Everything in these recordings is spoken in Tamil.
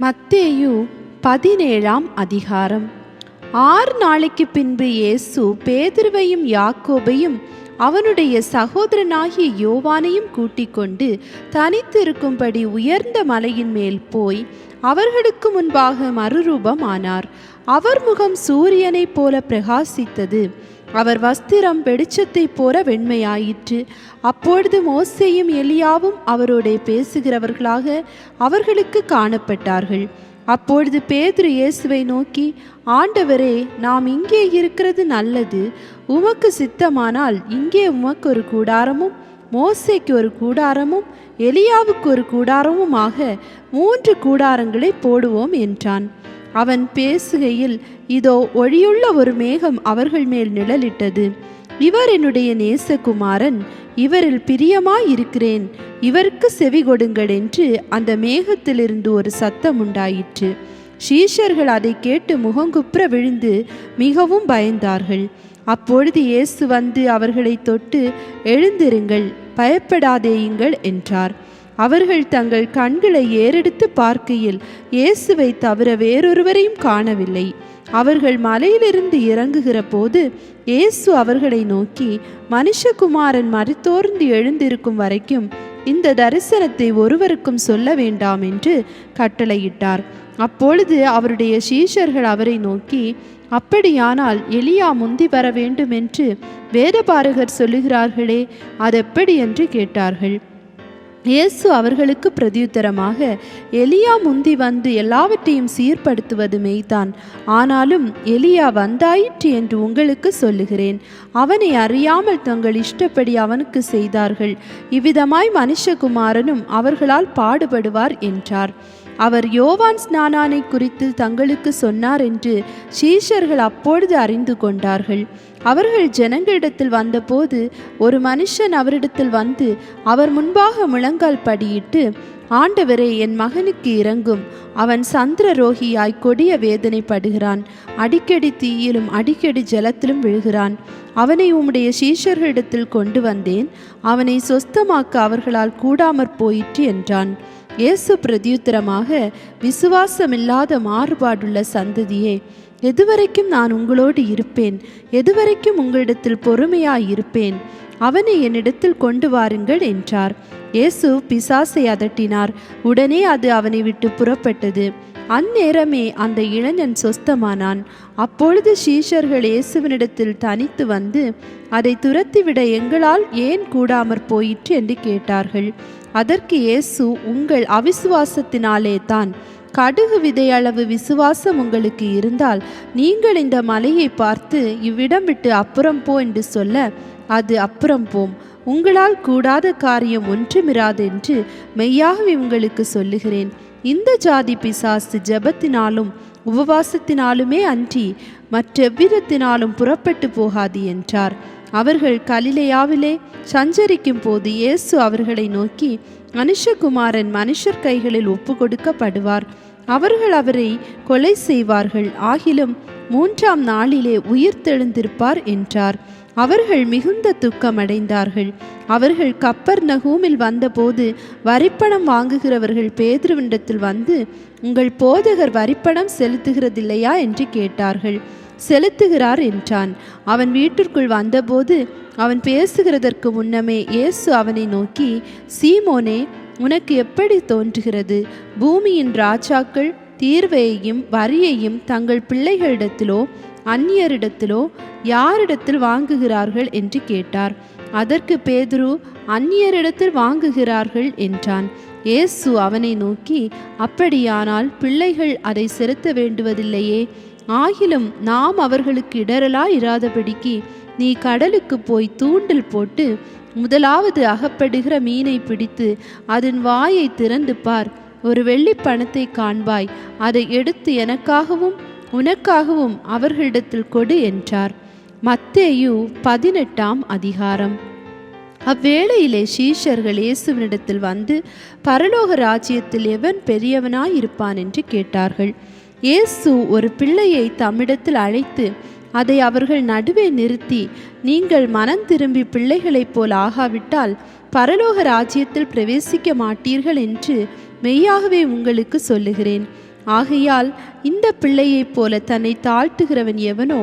மத்தேயு 17ஆம் அதிகாரம். 6 நாளைக்கு பின்பு இயேசு பேதுருவையும் யாக்கோபையும் அவனுடைய சகோதரனாகிய யோவானையும் கூட்டிக் கொண்டு தனித்திருக்கும்படி உயர்ந்த மலையின் மேல் போய் அவர்களுக்கு முன்பாக மறுரூபமானார். அவர் முகம் சூரியனைப் போல பிரகாசித்தது. அவர் வஸ்திரம் வெளிச்சத்தைப் போல வெண்மையாயிற்று. அப்பொழுது மோசேயும் எலியாவும் அவரோடே பேசுகிறவர்களாக அவர்களுக்கு காணப்பட்டார்கள். அப்பொழுது பேதுரு இயேசுவை நோக்கி, ஆண்டவரே, நாம் இங்கே இருக்கிறது நல்லது. உமக்கு சித்தமானால் இங்கே உமக்கு ஒரு கூடாரமும் மோசேக்கு ஒரு கூடாரமும் எலியாவுக்கு ஒரு கூடாரமுமாக 3 கூடாரங்களை போடுவோம் என்றான். அவன் பேசுகையில், இதோ ஒளியுள்ள ஒரு மேகம் அவர்கள் மேல் நிழலிட்டது. இவர் என்னுடைய நேசகுமாரன், இவரில் பிரியமாயிருக்கிறேன், இவருக்கு செவி கொடுங்கள் என்று அந்த மேகத்திலிருந்து ஒரு சத்தம் உண்டாயிற்று. சீஷர்கள் அதை கேட்டு முகங்குப்புற விழுந்து மிகவும் பயந்தார்கள். அப்பொழுது இயேசு வந்து அவர்களை தொட்டு, எழுந்திருங்கள், பயப்படாதேயுங்கள் என்றார். அவர்கள் தங்கள் கண்களை ஏறெடுத்து பார்க்கையில் இயேசுவை தவிர வேறொருவரையும் காணவில்லை. அவர்கள் மலையிலிருந்து இறங்குகிற போது இயேசு அவர்களை நோக்கி, மனுஷகுமாரன் மரித்தோர்ந்து எழுந்திருக்கும் வரைக்கும் இந்த தரிசனத்தை ஒருவருக்கும் சொல்ல வேண்டாம் என்று கட்டளையிட்டார். அப்பொழுது அவருடைய சீஷர்கள் அவரை நோக்கி, அப்படியானால் எலியா முந்தி வர வேண்டும் என்று வேதபாரகர் சொல்லுகிறார்களே, அதெப்படி என்று கேட்டார்கள். இயேசு அவர்களுக்கு பிரதியுத்தரமாக, எலியா முந்தி வந்து எல்லாவற்றையும் சீர்படுத்துவது மெய்தான். ஆனாலும் எலியா வந்தாயிற்று என்று உங்களுக்கு சொல்லுகிறேன். அவனை அறியாமல் தங்கள் இஷ்டப்படி அவனுக்கு செய்தார்கள். இவ்விதமாய் மனுஷகுமாரனும் அவர்களால் பாடுபடுவார் என்றார். அவர் யோவான் ஸ்நானானை குறித்து தங்களுக்கு சொன்னார் என்று சீஷர்கள் அப்பொழுது அறிந்து கொண்டார்கள். அவர்கள் ஜனங்களிடத்தில் வந்தபோது ஒரு மனுஷன் அவரிடத்தில் வந்து அவர் முன்பாக முழங்கால் படியிட்டு, ஆண்டவரே, என் மகனுக்கு இரங்கும். அவன் சந்திரரோகியாய் கொடிய வேதனைப்படுகிறான். அடிக்கடி தீயிலும் அடிக்கடி ஜலத்திலும் விழுகிறான். அவனை உம்முடைய சீஷர்களிடத்தில் கொண்டு வந்தேன். அவனை சொஸ்தமாக்க அவர்களால் கூடாமற் போயிற்று என்றான். இயேசு பிரதியுத்தரமாக, விசுவாசமில்லாத மாறுபாடுள்ள சந்ததியே, எதுவரைக்கும் நான் உங்களோடு இருப்பேன்? எதுவரைக்கும் உங்களிடத்தில் பொறுமையாயிருப்பேன்? அவனை என்னிடத்தில் கொண்டு வாருங்கள் என்றார். இயேசு பிசாசை அதட்டினார். உடனே அது அவனை விட்டு புறப்பட்டது. அந்நேரமே அந்த இளைஞன் சொஸ்தமானான். அப்பொழுது சீஷர்கள் இயேசுவினிடத்தில் தனித்து வந்து, அதை துரத்திவிட எங்களால் ஏன் கூடாமற் போயிற்று என்று கேட்டார்கள். அதற்கு இயேசு, உங்கள் அவிசுவாசத்தினாலே தான். கடுகு விதையளவு விசுவாசம் உங்களுக்கு இருந்தால் நீங்கள் இந்த மலையை பார்த்து, இவ்விடம் விட்டு அப்புறம் போ என்று சொல்ல அது அப்புறம் போம். உங்களால் கூடாத காரியம் ஒன்றுமிராது என்று மெய்யாகவே உங்களுக்கு சொல்லுகிறேன். இந்த ஜாதி பிசாசு ஜெபத்தினாலும் உபவாசத்தினாலுமே அன்றி மற்றெவ்விதத்தினாலும் புறப்பட்டு போகாது என்றார். அவர்கள் கலிலேயாவிலே சஞ்சரிக்கும் போது இயேசு அவர்களை நோக்கி, மனுஷகுமாரன் மனுஷர் கைகளில் ஒப்பு கொடுக்கப்படுவார். அவர்கள் அவரை கொலை செய்வார்கள். ஆகிலும் 3ஆம் நாளிலே உயிர்த்தெழுந்திருப்பார் என்றார். அவர்கள் மிகுந்த துக்கமடைந்தார்கள். அவர்கள் கப்பர்நகூமில் வந்தபோது வரிப்பணம் வாங்குகிறவர்கள் பேதுருவினிடத்தில் வந்து, உங்கள் போதகர் வரிப்பணம் செலுத்துகிறதில்லையா என்று கேட்டார்கள். செலுத்துகிறார் என்றான். அவன் வீட்டிற்குள் வந்தபோது அவன் பேசுகிறதற்கு முன்னமே இயேசு அவனை நோக்கி, சீமோனே, உனக்கு எப்படி தோன்றுகிறது? பூமியின் ராஜாக்கள் தீர்வையையும் வரியையும் தங்கள் பிள்ளைகளிடத்திலோ அந்நியரிடத்திலோ யாரிடத்தில் வாங்குகிறார்கள் என்று கேட்டார். அதற்கு பேதுரு, அந்நியரிடத்தில் வாங்குகிறார்கள் என்றான். இயேசு அவனை நோக்கி, அப்படியானால் பிள்ளைகள் அதை செலுத்த வேண்டுவதில்லையே? ஆகிலும் நாம் அவர்களுக்கு இடரலாய் இராதபடிக்கு நீ கடலுக்கு போய் தூண்டில் போட்டு முதலாவது அகப்படுகிற மீனை பிடித்து அதன் வாயை திறந்து பார். ஒரு வெள்ளிப் பணத்தை காண்பாய். அதை எடுத்து எனக்காகவும் உனக்காகவும் அவர்களிடத்தில் கொடு என்றார். மத்தேயு 18ஆம் அதிகாரம். அவ்வேளையிலே சீஷர்கள் இயேசுவினிடத்தில் வந்து, பரலோக ராஜ்யத்தில் எவன் பெரியவனாயிருப்பான் என்று கேட்டார்கள். இயேசு ஒரு பிள்ளையை தம்மிடத்தில் அழைத்து அதை அவர்கள் நடுவே நிறுத்தி, நீங்கள் மனம் திரும்பி பிள்ளைகளைப் போல் ஆகாவிட்டால் பரலோக ராஜ்யத்தில் பிரவேசிக்க மாட்டீர்கள் என்று மெய்யாகவே உங்களுக்கு சொல்லுகிறேன். ஆகையால் இந்த பிள்ளையைப் போல தன்னை தாழ்த்துகிறவன் எவனோ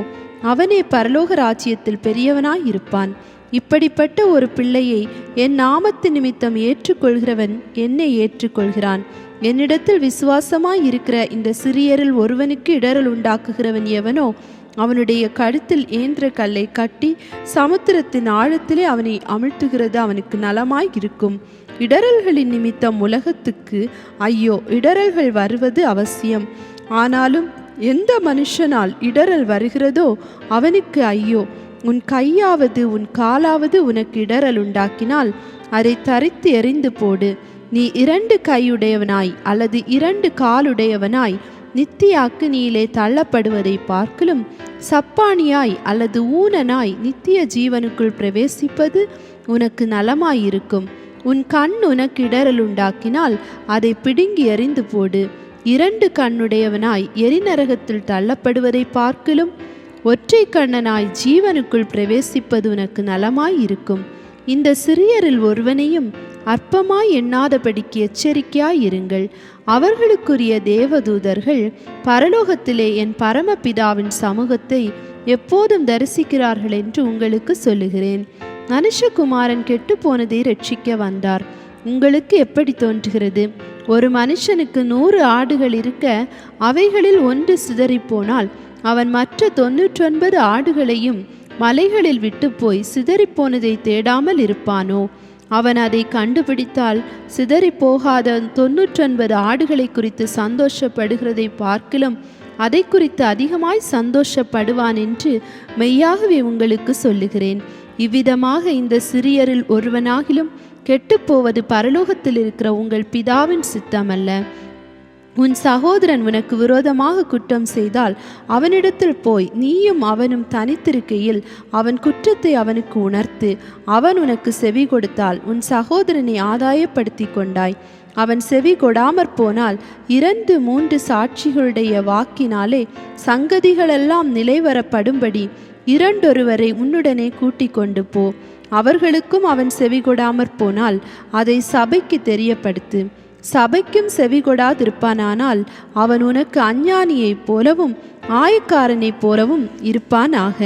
அவனே பரலோக ராஜ்யத்தில் பெரியவனாய் இருப்பான். இப்படிப்பட்ட ஒரு பிள்ளையை என் நாமத்து நிமித்தம் ஏற்றுக்கொள்கிறவன் என்னை ஏற்றுக்கொள்கிறான். என்னிடத்தில் விசுவாசமாய் இருக்கிற இந்த சிறியரில் ஒருவனுக்கு இடரல் உண்டாக்குகிறவன் எவனோ அவனுடைய கழுத்தில் ஏந்திர கல்லை கட்டி சமுத்திரத்தின் ஆழத்திலே அவனை அமிழ்த்துகிறது அவனுக்கு நலமாய் இருக்கும். இடரல்களின் நிமித்தம் உலகத்துக்கு ஐயோ, இடரல்கள் வருவது அவசியம். ஆனாலும் எந்த மனுஷனால் இடரல் வருகிறதோ அவனுக்கு ஐயோ. உன் கையாவது உன் காலாவது உனக்கு இடரல் உண்டாக்கினால் அதை தரித்து எறிந்து போடு. நீ 2 கையுடையவனாய் அல்லது 2 காலுடையவனாய் நித்திய அக்கினியிலே தள்ளப்படுவதை பார்க்கலும் சப்பானியாய் அல்லது ஊனனாய் நித்திய ஜீவனுக்குள் பிரவேசிப்பது உனக்கு நலமாயிருக்கும். உன் கண் உனக்கு இடரல் உண்டாக்கினால் அதை பிடுங்கி எறிந்து போடு. 2 கண்ணுடையவனாய் எரிநரகத்தில் தள்ளப்படுவதை பார்க்கலும் ஒற்றை கண்ணனாய் ஜீவனுக்குள் பிரவேசிப்பது உனக்கு நலமாயிருக்கும். இந்த சிறியரில் ஒருவனையும் அற்பமாய் எண்ணாதபடிக்கு எச்சரிக்கையாய் இருங்கள். அவர்களுக்குரிய தேவதூதர்கள் பரலோகத்திலே என் பரமபிதாவின் சமூகத்தை எப்போதும் தரிசிக்கிறார்கள் என்று உங்களுக்கு சொல்லுகிறேன். மனுஷகுமாரன் கெட்டு போனதை ரட்சிக்க வந்தார். உங்களுக்கு எப்படி தோன்றுகிறது? ஒரு மனுஷனுக்கு 100 ஆடுகள் இருக்க அவைகளில் ஒன்று சிதறிப்போனால் அவன் மற்ற 99 ஆடுகளையும் மலைகளில் விட்டு போய் சிதறிப்போனதை தேடாமல் இருப்பானோ? அவன் அதை கண்டுபிடித்தால் சிதறிப்போகாத 99 ஆடுகளை குறித்து சந்தோஷப்படுகிறதை பார்க்கிலும் அதை குறித்து அதிகமாய் சந்தோஷப்படுவான் என்று மெய்யாகவே உங்களுக்கு சொல்லுகிறேன். இவ்விதமாக இந்த சிறியரில் ஒருவனாகிலும் கெட்டுப்போவது பரலோகத்தில் இருக்கிற உங்கள் பிதாவின் சித்தமல்ல. உன் சகோதரன் உனக்கு விரோதமாக குற்றம் செய்தால் அவனிடத்தில் போய் நீயும் அவனும் தனித்திருக்கையில் அவன் குற்றத்தை அவனுக்கு உணர்த்து. அவன் உனக்கு செவி கொடுத்தால் உன் சகோதரனை ஆதாயப்படுத்தி கொண்டாய். அவன் செவி கொடாமற் போனால் 2-3 சாட்சிகளுடைய வாக்கினாலே சங்கதிகளெல்லாம் நிலைவரப்படும்படி 2 உன்னுடனே கூட்டிக் கொண்டு போ. அவர்களுக்கும் அவன் செவி கொடாமற் போனால் அதை சபைக்கு தெரியப்படுத்து. சபைக்கும் செவி கொடாதிருப்பானானால் அவன் உனக்கு அஞ்ஞானியைப் போலவும் ஆயக்காரனைப் போலவும் இருப்பானாக.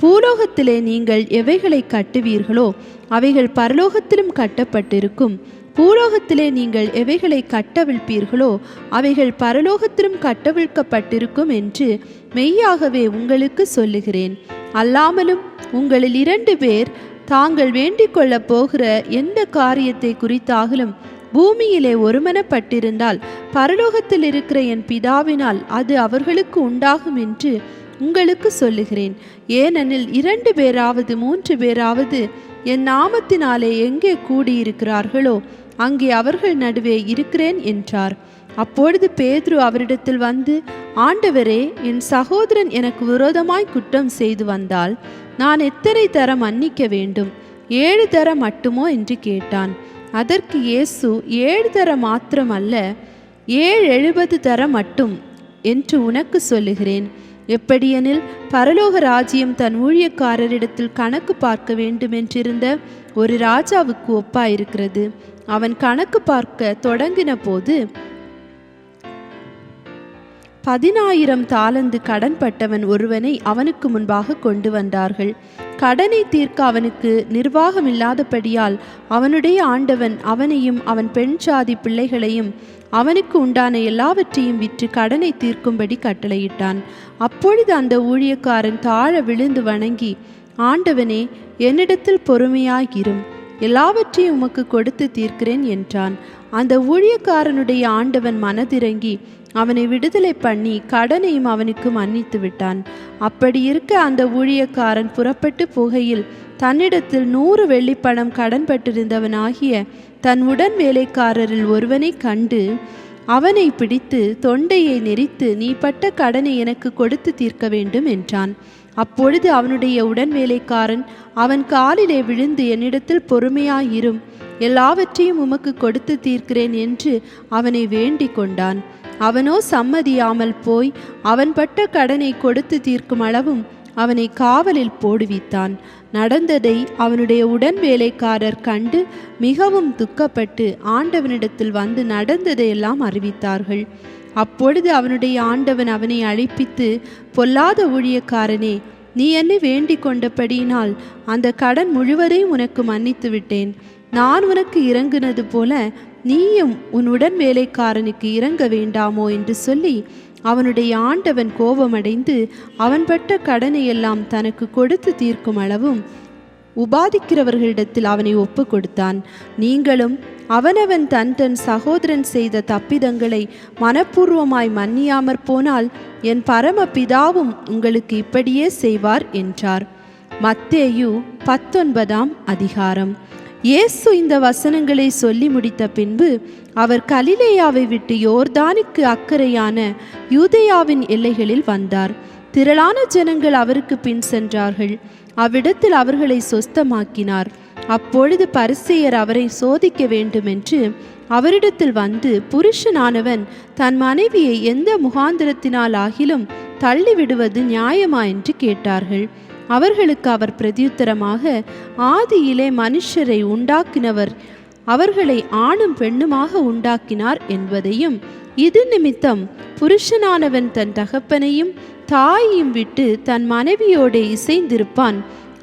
பூலோகத்திலே நீங்கள் எவைகளை கட்டுவீர்களோ அவைகள் பரலோகத்திலும் கட்டப்பட்டிருக்கும். பூலோகத்திலே நீங்கள் எவைகளை கட்டவிழ்ப்பீர்களோ அவைகள் பரலோகத்திலும் கட்டவிழ்க்கப்பட்டிருக்கும் என்று மெய்யாகவே உங்களுக்கு சொல்லுகிறேன். அல்லாமலும் உங்களில் 2 பேர் தாங்கள் வேண்டிக் கொள்ளப் போகிற எந்த காரியத்தை குறித்தாகலும் பூமியிலே ஒருமனப்பட்டிருந்தால் பரலோகத்தில் இருக்கிற என் பிதாவினால் அது அவர்களுக்கு உண்டாகும் என்று உங்களுக்கு சொல்லுகிறேன். ஏனெனில் 2 பேராவது 3 பேராவது என் நாமத்தினாலே எங்கே கூடியிருக்கிறார்களோ அங்கே அவர்கள் நடுவே இருக்கிறேன் என்றார். அப்பொழுது பேதுரு அவரிடத்தில் வந்து, ஆண்டவரே, என் சகோதரன் எனக்கு விரோதமாய் குற்றம் செய்து வந்தால் நான் எத்தனை தரம் மன்னிக்க வேண்டும்? 7 தரம் மட்டுமோ என்று கேட்டான். அதற்கு இயேசு, 7 தரம் மாத்திரமல்ல, 70 தரம் மட்டும் என்று உனக்கு சொல்லுகிறேன். எப்படியெனில் பரலோக ராஜ்யம் தன் ஊழியக்காரரிடத்தில் கணக்கு பார்க்க வேண்டுமென்றிருந்த ஒரு ராஜாவுக்கு ஒப்பாயிருக்கிறது. அவன் கணக்கு பார்க்க தொடங்கின போது 10,000 தாலந்து கடன்பட்டவன் ஒருவனை அவனுக்கு முன்பாக கொண்டு வந்தார்கள். கடனை தீர்க்க அவனுக்கு நிர்வாகமில்லாதபடியால் அவனுடைய ஆண்டவன் அவனையும் அவன் பெண் சாதி பிள்ளைகளையும் அவனுக்கு உண்டான எல்லாவற்றையும் விற்று கடனை தீர்க்கும்படி கட்டளையிட்டான். அப்பொழுது அந்த ஊழியக்காரன் தாழ விழுந்து வணங்கி, ஆண்டவனே, என்னிடத்தில் பொறுமையாயிரும், எல்லாவற்றையும் உமக்கு கொடுத்து தீர்க்கிறேன் என்றான். அந்த ஊழியக்காரனுடைய ஆண்டவன் மனதிறங்கி அவனை விடுதலை பண்ணி கடனையும் அவனுக்கு மன்னித்து விட்டான். அப்படி இருக்க அந்த ஊழியக்காரன் புறப்பட்டு போகையில் தன்னிடத்தில் 100 வெள்ளிப்பணம் கடன்பட்டிருந்தவனாகிய தன் உடன் வேலைக்காரரில் ஒருவனை கண்டு அவனை பிடித்து தொண்டையை நெரித்து, நீ பட்ட கடனை எனக்கு கொடுத்து தீர்க்க வேண்டும் என்றான். அப்பொழுது அவனுடைய உடன் வேலைக்காரன் அவன் காலிலே விழுந்து, என்னிடத்தில் பொறுமையாயிரும், எல்லாவற்றையும் உமக்கு கொடுத்து தீர்க்கிறேன் என்று அவனை வேண்டிக் கொண்டான். அவனோ சம்மதியாமல் போய் அவன் பட்ட கடனை கொடுத்து தீர்க்கும் அளவும் அவனை காவலில் போடுவித்தான். நடந்ததை அவனுடைய உடன் வேலைக்காரர் கண்டு மிகவும் துக்கப்பட்டு ஆண்டவனிடத்தில் வந்து நடந்ததையெல்லாம் அறிவித்தார்கள். அப்பொழுது அவனுடைய ஆண்டவன் அவனை அழைப்பித்து, பொல்லாத ஊழியக்காரனே, நீ என்னை வேண்டிக் கொண்டபடியினால் அந்த கடன் முழுவதையும் உனக்கு மன்னித்து விட்டேன். நான் உனக்கு இறங்குனது போல நீயும் உன் உடன் வேலைக்காரனுக்கு இறங்க வேண்டாமோ என்று சொல்லி அவனுடைய ஆண்டவன் கோபமடைந்து அவன் பட்ட கடனையெல்லாம் தனக்கு கொடுத்து தீர்க்கும் அளவும் உபாதிக்கிறவர்களிடத்தில் அவனை ஒப்பு கொடுத்தான். நீங்களும் அவனவன் தன் சகோதரன் செய்த தப்பிதங்களை மனப்பூர்வமாய் மன்னியாமற் போனால் என் பரம பிதாவும் உங்களுக்கு இப்படியே செய்வார் என்றார். மத்தேயு 19ஆம் அதிகாரம். இயேசு இந்த வசனங்களை சொல்லி முடித்த பின்பு அவர் கலிலேயாவை விட்டு யோர்தானுக்கு அக்கறையான யூதேயாவின் எல்லைகளில் வந்தார். திரளான ஜனங்கள் அவருக்கு பின் சென்றார்கள். அவ்விடத்தில் அவர்களை சொஸ்தமாக்கினார். அப்பொழுது பரிசேயர் அவரை சோதிக்க வேண்டுமென்று அவரிடத்தில் வந்து, புருஷனானவன் தன் மனைவியை எந்த முகாந்திரத்தினால் ஆகிலும் தள்ளிவிடுவது நியாயமா என்று கேட்டார்கள். அவர்களுக்கு அவர் பிரதியுத்தரமாக, ஆதியிலே மனுஷரை உண்டாக்கினவர் அவர்களை ஆணும் பெண்ணுமாக உண்டாக்கினார் என்பதையும், இது நிமித்தம் புருஷனானவன் தன் தகப்பனையும் தாயையும் விட்டு தன் மனைவியோடு இசைந்திருப்பான்,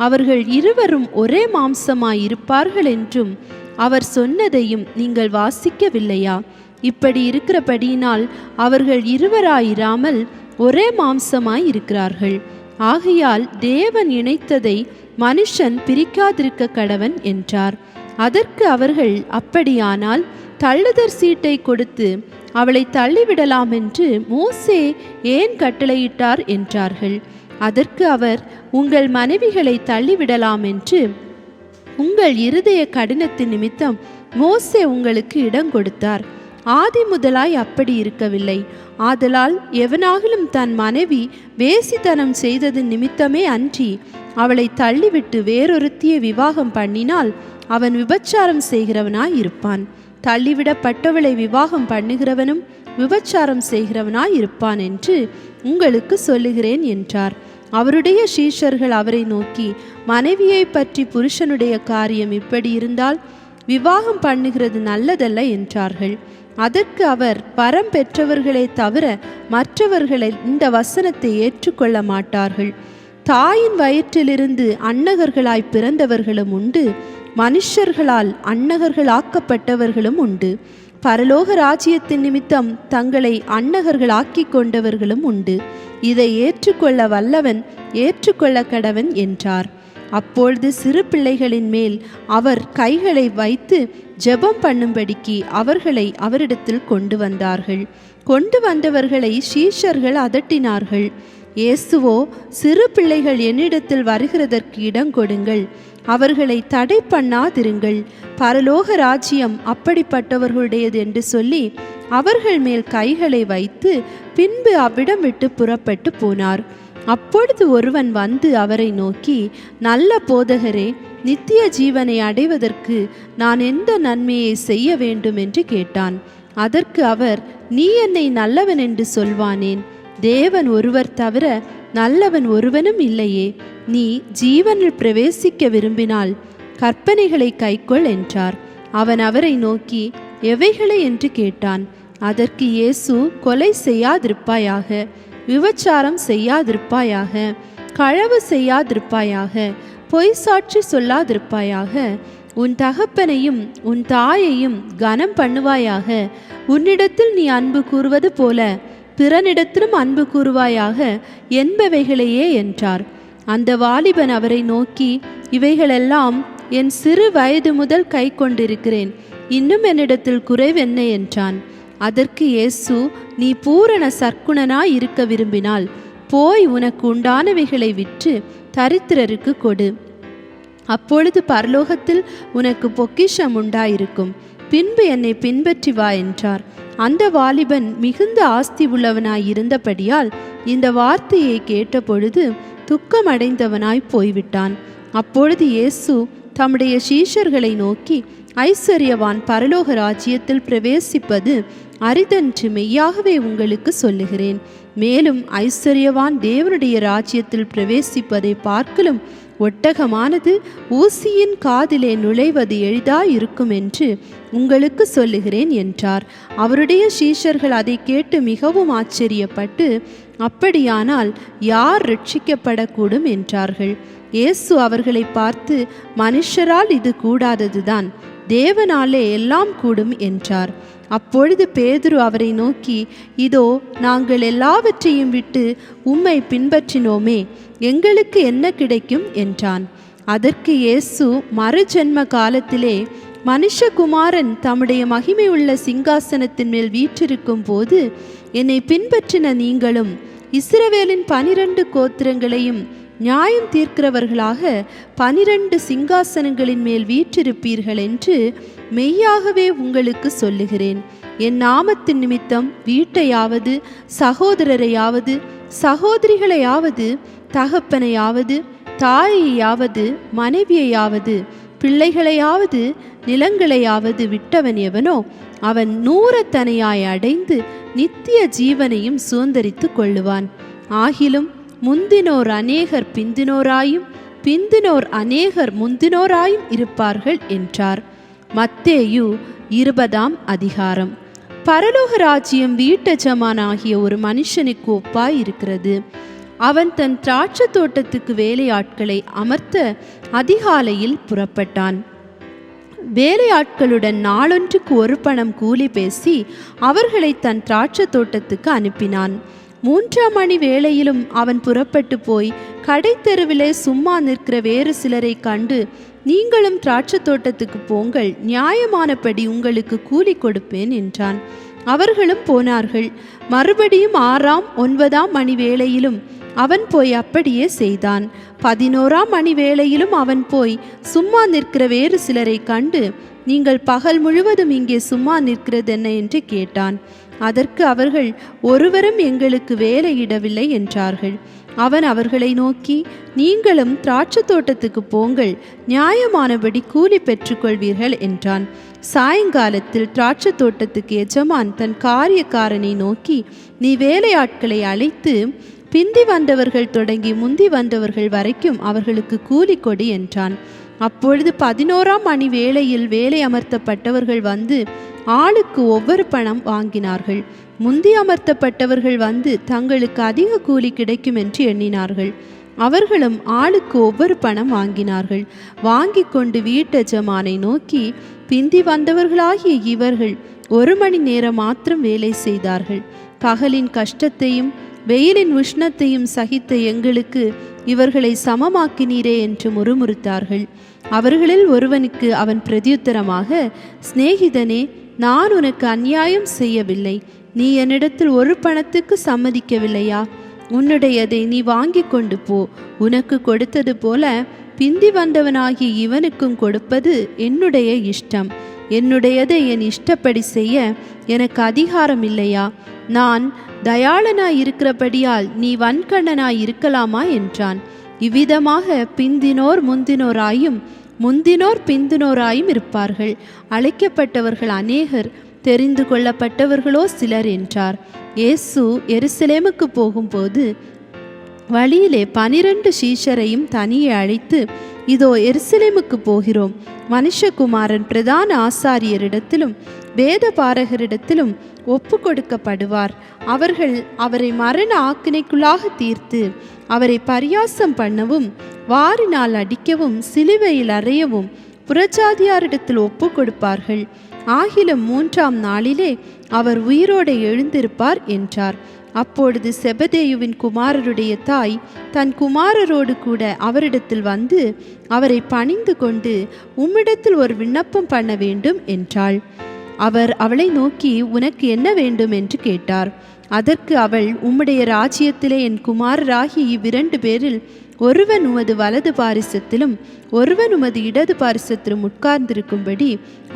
அவர்கள் இருவரும் ஒரே மாம்சமாயிருப்பார்கள் என்றும் அவர் சொன்னதையும் நீங்கள் வாசிக்கவில்லையா? இப்படி இருக்கிறபடியினால் அவர்கள் இருவராயிராமல் ஒரே மாம்சமாயிருக்கிறார்கள். ஆகையால் தேவன் இணைத்ததை மனுஷன் பிரிக்காதிருக்க கடவன் என்றார். அதற்கு அவர்கள், அப்படியானால் தள்ளுதற் சீட்டை கொடுத்து அவளை தள்ளிவிடலாம் என்று மோசே ஏன் கட்டளையிட்டார் என்றார்கள். அதற்கு அவர், உங்கள் மனைவிகளை தள்ளிவிடலாம் என்று உங்கள் இருதய கடினத்தின் நிமித்தம் மோசே உங்களுக்கு இடம் கொடுத்தார். ஆதி முதலாய் அப்படி இருக்கவில்லை. ஆதலால் எவனாகிலும் தன் மனைவி வேசித்தனம் செய்தது நிமித்தமே அன்றி அவளை தள்ளிவிட்டு வேறொருத்தியை விவாகம் பண்ணினால் அவன் விபச்சாரம் செய்கிறவனாய் இருப்பான். தள்ளிவிடப்பட்டவளை விவாகம் பண்ணுகிறவனும் விபச்சாரம் செய்கிறவனாய் இருப்பான் என்று உங்களுக்கு சொல்லுகிறேன் என்றார். அவருடைய சீஷர்கள் அவரை நோக்கி, மனைவியை பற்றி புருஷனுடைய காரியம் இப்படி இருந்தால் விவாகம் பண்ணுகிறது நல்லதல்ல என்றார்கள். அதற்கு அவர், வரம் பெற்றவர்களே தவிர மற்றவர்களை இந்த வசனத்தை ஏற்றுக்கொள்ள மாட்டார்கள். தாயின் வயிற்றிலிருந்து அன்னகர்களாய் பிறந்தவர்களும் உண்டு, மனுஷர்களால் அன்னகர்களாக்கப்பட்டவர்களும் உண்டு. பரலோக ராஜ்யத்தின் நிமித்தம் தங்களை அன்னகர்களாக்கி கொண்டவர்களும் உண்டு. இதை ஏற்றுக்கொள்ள வல்லவன் ஏற்றுக்கொள்ள கடவன் என்றார். அப்பொழுது சிறு பிள்ளைகளின் மேல் அவர் கைகளை வைத்து ஜெபம் பண்ணும்படிக்கு அவர்களை அவரிடத்தில் கொண்டு வந்தார்கள். கொண்டு வந்தவர்களை சீஷர்கள் அதட்டினார்கள். இயேசுவோ, சிறு பிள்ளைகள் என்னிடத்தில் வருகிறதற்கு இடம் கொடுங்கள், அவர்களை தடை பண்ணாதிருங்கள், பரலோக ராஜ்யம் அப்படிப்பட்டவர்களுடையது என்று சொல்லி அவர்கள் மேல் கைகளை வைத்து பின்பு அவ்விடம் விட்டு புறப்பட்டு போனார். அப்பொழுது ஒருவன் வந்து அவரை நோக்கி, நல்ல போதகரே, நித்திய ஜீவனை அடைவதற்கு நான் எந்த நன்மையை செய்ய வேண்டும் என்று கேட்டான். அதற்கு அவர், நீ என்னை நல்லவன் என்று சொல்வானேன்? தேவன் ஒருவர் தவிர நல்லவன் ஒருவனும் இல்லையே. நீ ஜீவனில் பிரவேசிக்க விரும்பினால் கற்பனைகளை கைக்கொள் என்றார். அவன் அவரை நோக்கி, எவைகளை என்று கேட்டான். அதற்கு இயேசு, கொலை செய்யாதிருப்பாயாக, விபச்சாரம் செய்யாதிருப்பாயாக, களவு செய்யாதிருப்பாயாக, பொய் சாட்சி சொல்லாதிருப்பாயாக, உன் தகப்பனையும் உன் தாயையும் கனம் பண்ணுவாயாக, உன்னிடத்தில் நீ அன்பு கூறுவது போல பிறனிடத்திலும் அன்பு கூறுவாயாக என்பவைகளையே என்றார். அந்த வாலிபன் அவரை நோக்கி, இவைகளெல்லாம் என் சிறு வயது முதல் கை கொண்டிருக்கிறேன், இன்னும் என்னிடத்தில் குறைவென்ன என்றான். அதற்கு இயேசு, நீ பூரண சற்குணனாய் இருக்க விரும்பினால் போய் உனக்கு உண்டானவைகளை விற்று தரித்திரருக்கு கொடு, அப்பொழுது பரலோகத்தில் உனக்கு பொக்கிஷம் உண்டாயிருக்கும், பின்பு என்னை பின்பற்றி வா என்றார். அந்த வாலிபன் மிகுந்த ஆஸ்தி உள்ளவனாய் இருந்தபடியால் இந்த வார்த்தையை கேட்டபொழுது துக்கமடைந்தவனாய் போய்விட்டான். அப்பொழுது இயேசு தம்முடைய சீஷர்களை நோக்கி, ஐஸ்வர்யவான் பரலோக ராஜ்யத்தில் பிரவேசிப்பது அரிதென்று மெய்யாகவே உங்களுக்கு சொல்லுகிறேன். மேலும் ஐஸ்வர்யவான் தேவனுடைய ராஜ்யத்தில் பிரவேசிப்பதை பார்க்கலும் ஒட்டகமானது ஊசியின் காதிலே நுழைவது எளிதாயிருக்கும் என்று உங்களுக்கு சொல்லுகிறேன் என்றார். அவருடைய சீஷர்கள் அதை கேட்டு மிகவும் ஆச்சரியப்பட்டு, அப்படியானால் யார் ரட்சிக்கப்படக்கூடும் என்றார்கள். இயேசு அவர்களை பார்த்து, மனுஷரால் இது கூடாததுதான், தேவனாலே எல்லாம் கூடும் என்றார். அப்பொழுது பேதுரு அவரை நோக்கி, இதோ நாங்கள் எல்லாவற்றையும் விட்டு உம்மை பின்பற்றினோமே, எங்களுக்கு என்ன கிடைக்கும் என்றான். அதற்கு இயேசு, மறுஜென்ம காலத்திலே மனுஷகுமாரன் தம்முடைய மகிமை உள்ள சிங்காசனத்தின் மேல் வீற்றிருக்கும் போது என்னை பின்பற்றின நீங்களும் இஸ்ரவேலின் 12 கோத்திரங்களையும் நியாயம் தீர்க்கிறவர்களாக 12 சிங்காசனங்களின் மேல் வீற்றிருப்பீர்கள் என்று மெய்யாகவே உங்களுக்கு சொல்லுகிறேன். என் நாமத்தின் நிமித்தம் வீட்டையாவது சகோதரரையாவது சகோதரிகளையாவது தகப்பனையாவது தாயையாவது மனைவியையாவது பிள்ளைகளையாவது நிலங்களையாவது விட்டவன் எவனோ அவன் 100 தனையாய் அடைந்து நித்திய ஜீவனையும் சுதந்தரித்து கொள்ளுவான். ஆகிலும் முந்தினோர் அநேகர் பிந்தினோராயும் பிந்தினோர் அநேகர் முந்தினோராயும் இருப்பார்கள் என்றார். மத்தேயு 20ஆம் அதிகாரம். பரலோக ராஜ்யம் வீட்டஜமானாகிய ஒரு மனுஷனுக்கு ஒப்பாய் இருக்கிறது. அவன் தன் திராட்சை தோட்டத்துக்கு வேலையாட்களை அமர்த்த அதிகாலையில் புறப்பட்டான். வேலையாட்களுடன் நாளொன்றுக்கு 1 பணம் கூலி பேசி அவர்களை தன் திராட்சை தோட்டத்துக்கு அனுப்பினான். 3ஆம் மணி வேளையிலும் அவன் புறப்பட்டு போய் கடைத்தெருவிலே சும்மா நிற்கிற வேறு சிலரை கண்டு, நீங்களும் திராட்சை தோட்டத்துக்கு போங்கள், நியாயமானபடி உங்களுக்கு கூலி கொடுப்பேன் என்றான். அவர்களும் போனார்கள். மறுபடியும் 6ஆம் 9ஆம் மணி வேளையிலும் அவன் போய் அப்படியே செய்தான். 11ஆம் மணி வேளையிலும் அவன் போய் சும்மா நிற்கிற வேறு சிலரை கண்டு, நீங்கள் பகல் முழுவதும் இங்கே சும்மா நிற்கிறது என்ன என்று கேட்டான். அதற்கு அவர்கள், ஒருவரும் எங்களுக்கு வேலையிடவில்லை என்றார்கள். அவன் அவர்களை நோக்கி, நீங்களும் திராட்சை தோட்டத்துக்கு போங்கள், நியாயமானபடி கூலி பெற்றுக்கொள்வீர்கள் என்றான். சாயங்காலத்தில் திராட்சை தோட்டத்துக்கு எஜமான் தன் காரியக்காரனை நோக்கி, நீ வேலையாட்களை அழைத்து பிந்தி வந்தவர்கள் தொடங்கி முந்தி வந்தவர்கள் வரைக்கும் அவர்களுக்கு கூலி கொடு என்றான். அப்பொழுது 11ஆம் மணி வேளையில் வேலை அமர்த்தப்பட்டவர்கள் வந்து ஆளுக்கு ஒவ்வொரு பணம் வாங்கினார்கள். முந்தி அமர்த்தப்பட்டவர்கள் வந்து தங்களுக்கு அதிக கூலி கிடைக்கும் என்று எண்ணினார்கள். அவர்களும் ஆளுக்கு ஒவ்வொரு பணம் வாங்கினார்கள். வாங்கி கொண்டு வீட்டெஜமானை நோக்கி, பிந்தி வந்தவர்களாகிய இவர்கள் 1 மணி நேரம் மாத்திரம் வேலை செய்தார்கள். பகலின் கஷ்டத்தையும் வெயிலின் உஷ்ணத்தையும் சகித்த எங்களுக்கு இவர்களை சமமாக்கினீரே என்று முறுமுறுத்தார்கள். அவர்களில் ஒருவனுக்கு அவன் பிரதியுத்தரமாக, சிநேகிதனே, நான் உனக்கு அநியாயம் செய்யவில்லை. நீ என்னிடத்தில் 1 பணத்துக்கு சம்மதிக்கவில்லையா? உன்னுடையதை நீ வாங்கி கொண்டு போ. உனக்கு கொடுத்தது போல பிந்தி வந்தவனாகிய இவனுக்கும் கொடுப்பது என்னுடைய இஷ்டம். என்னுடையதை என் இஷ்டப்படி செய்ய எனக்கு அதிகாரம் இல்லையா? நான் தயாளனாய் இருக்கிறபடியால் நீ வன்கண்ணனாய் இருக்கலாமா என்றான். இவ்விதமாக பிந்தினோர் முந்தினோராயும் முந்தினோர் பிந்தினோராயும் இருப்பார்கள். அழைக்கப்பட்டவர்கள் அநேகர், தெரிந்து கொள்ளப்பட்டவர்களோ சிலர் என்றார். இயேசு எருசலேமுக்கு போகும்போது வழியிலே 12 சீஷரையும் தனியே அழைத்து, இதோ எருசலேமுக்கு போகிறோம். மனுஷகுமாரன் பிரதான ஆசாரியரிடத்திலும் வேத பாரகரிடத்திலும் ஒப்பு கொடுக்கப்படுவார். அவர்கள் அவரை மரண ஆக்கினைக்குள்ளாக தீர்த்து அவரை பரியாசம் பண்ணவும் வாரினால் அடிக்கவும் சிலுவையில் அறையவும் புறஜாதியாரிடத்தில் ஒப்பு கொடுப்பார்கள். ஆகிலும் 3ஆம் நாளிலே அவர் உயிரோடு எழுந்திருப்பார் என்றார். அப்பொழுது செபதேயுவின் குமாரருடைய தாய் தன் குமாரரோடு கூட அவரிடத்தில் வந்து அவரை பணிந்து கொண்டு, உம்மிடத்தில் ஒரு விண்ணப்பம் பண்ண வேண்டும் என்றாள். அவர் அவளை நோக்கி, உனக்கு என்ன வேண்டும் என்று கேட்டார். அதற்கு அவள், உம்முடைய ராஜ்யத்திலே என் குமாரராகிய 2 பேரில் ஒருவன் உமது வலது பாரிசத்திலும் ஒருவன் உமது இடது பாரிசத்திலும் உட்கார்ந்திருக்கும்படி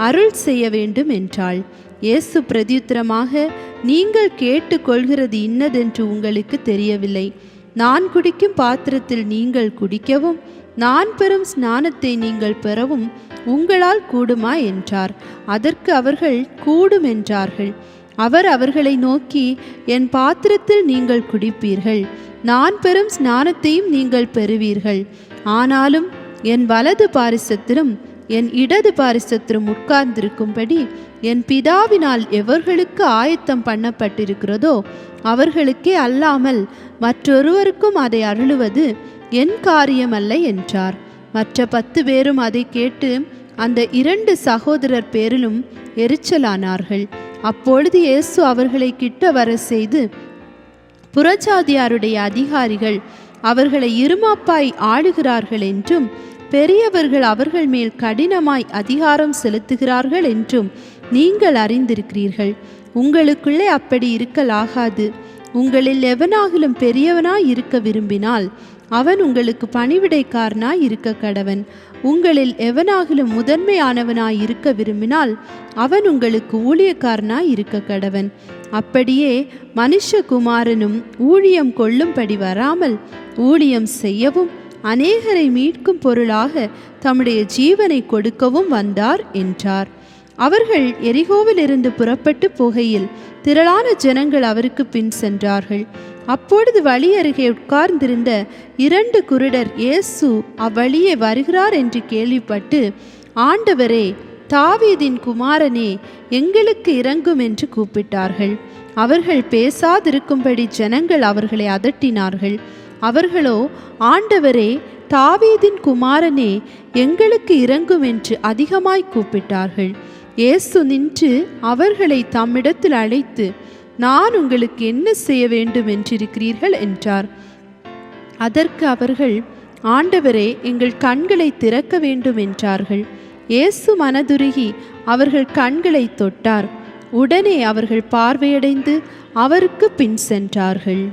அருள் செய்ய வேண்டும் என்றாள். இயேசு பிரதியுத்தரமாக, நீங்கள் கேட்டுக்கொள்கிறது இன்னதென்று உங்களுக்கு தெரியவில்லை. நான் குடிக்கும் பாத்திரத்தில் நீங்கள் குடிக்கவும் நான் பெறும் ஸ்நானத்தை நீங்கள் பெறவும் உங்களால் கூடுமா என்றார். அதற்கு அவர்கள் கூடும் என்றார்கள். அவர் அவர்களை நோக்கி, என் பாத்திரத்தில் நீங்கள் குடிப்பீர்கள், நான் பெறும் ஸ்நானத்தையும் நீங்கள் பெறுவீர்கள். ஆனாலும் என் வலது பாரிசத்திலும் என் இடது பாரிசத்திலும் உட்கார்ந்திருக்கும்படி என் பிதாவினால் எவர்களுக்கு ஆயத்தம் பண்ணப்பட்டிருக்கிறதோ அவர்களுக்கே அல்லாமல் மற்றொருவருக்கும் அதை அருளுவது என் காரியமல்ல என்றார். மற்ற 10 பேரும் அதை கேட்டு அந்த 2 சகோதரர் பேரிலும் எரிச்சலானார்கள். அப்பொழுது இயேசு அவர்களை கிட்ட வர செய்து, புறஜாதியாருடைய அதிகாரிகள் அவர்களை இருமாப்பாய் ஆளுகிறார்கள் என்றும் பெரியவர்கள் அவர்கள் மேல் கடினமாய் அதிகாரம் செலுத்துகிறார்கள் என்றும் நீங்கள் அறிந்திருக்கிறீர்கள். உங்களுக்குள்ளே அப்படி இருக்கலாகாது. உங்களில் எவனாகிலும் பெரியவனாய் இருக்க விரும்பினால் அவன் உங்களுக்கு பணிவிடைக்காரனாய் இருக்க கடவன். உங்களில் எவனாகிலும் முதன்மையானவனாய் இருக்க விரும்பினால் அவன் உங்களுக்கு ஊழியக்காரனாய் இருக்க கடவன். அப்படியே மனுஷகுமாரனும் ஊழியம் கொள்ளும்படி வராமல் ஊழியம் செய்யவும் அநேகரை மீட்கும் பொருளாக தம்முடைய ஜீவனை கொடுக்கவும் வந்தார் என்றார். அவர்கள் எரிகோவிலிருந்து புறப்பட்டு போகையில் திரளான ஜனங்கள் அவருக்கு பின் சென்றார்கள். அப்பொழுது வழி அருகே உட்கார்ந்திருந்த 2 குருடர் இயேசு அவ்வழியே வருகிறார் என்று கேள்விப்பட்டு, ஆண்டவரே, தாவீதின் குமாரனே, எங்களுக்கு இரங்கும் என்று கூப்பிட்டார்கள். அவர்கள் பேசாதிருக்கும்படி ஜனங்கள் அவர்களை அதட்டினார்கள். அவர்களோ, ஆண்டவரே, தாவீதின் குமாரனே, எங்களுக்கு இரங்கும் என்று அதிகமாய் கூப்பிட்டார்கள். இயேசு நின்று அவர்களை தம்மிடத்தில் அழைத்து, நான் உங்களுக்கு என்ன செய்ய வேண்டும் என்றிருக்கிறீர்கள் என்றார். அதற்கு அவர்கள், ஆண்டவரே, எங்கள் கண்களை திறக்க வேண்டும் என்றார்கள். இயேசு மனதுருகி அவர்கள் கண்களை தொட்டார். உடனே அவர்கள் பார்வையடைந்து அவருக்கு பின் சென்றார்கள்.